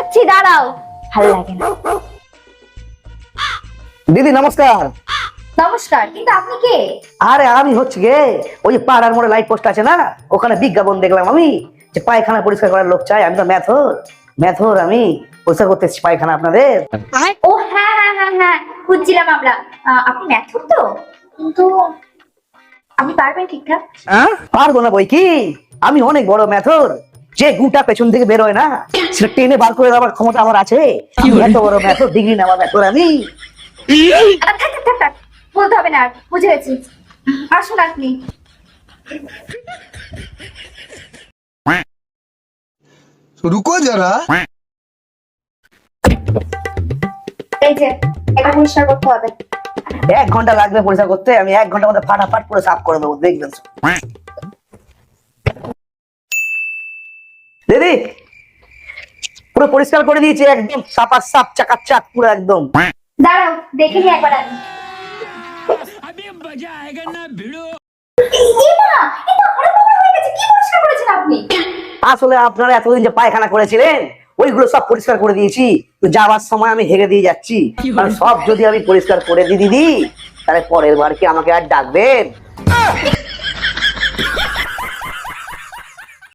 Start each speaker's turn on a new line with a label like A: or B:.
A: যাচ্ছি, দাঁড়াও। ভালো লাগে না।
B: দিদি নমস্কার।
A: নমস্কার, কিন্তু আপনি কে?
B: আরে আমি হচ্ছে গে ওই যে পাড়ার মোড়ে লাইট পোস্ট আছে না, ওখানে বিজ্ঞাপন দেখলাম আমি যে পায়খানা পরিষ্কার করার লোক চাই। আমি তো ম্যাথর আমি পরিষ্কার করতে এসেছি পায়খানা আপনাদের।
A: ও হ্যাঁ হ্যাঁ হ্যাঁ হ্যাঁ, খুঁজছিলাম আমরা। আপনি ম্যাথর তো? কিন্তু আপনি পারবেন ঠিকঠাক?
B: পারবো না বই কি, আমি অনেক বড় ম্যাথর। যে গুটা পেছন থেকে বেরোয় না সেটা টেনে বার করে দেওয়ার ক্ষমতা আমার আছে। এত বড় ম্যাথর, ডিগ্রি নেওয়া ম্যাথর আমি।
A: থাক থাক থাক থাক, বলতে হবে না আর, বুঝে গেছি। আসুন আপনি।
C: रुको जरा।
A: এই যে, এটা পরিষ্কার করতে হবে।
B: 1 ঘন্টা লাগবে পরিষ্কার করতে, আমি 1 ঘন্টার মধ্যে ফাটাফাট করে সাফ করে দেবো, দেখবেন। দিদি পুরো পরিষ্কার করে দিয়েছি, একদম সাফা সাফ চাকাচাক পুরো একদম।
A: দাঁড়াও, দেখে নি একবার আমি।
B: আসলে আপনারা এতদিন যে পায়খানা করেছিলেন ওইগুলো সব পরিষ্কার করে দিয়েছি। তো যাওয়ার সময় আমি হেগে দিয়ে যাচ্ছি, মানে সব যদি আমি পরিষ্কার করে দিই দিদি, তাহলে পরের বার কি আমাকে আর ডাকবেন?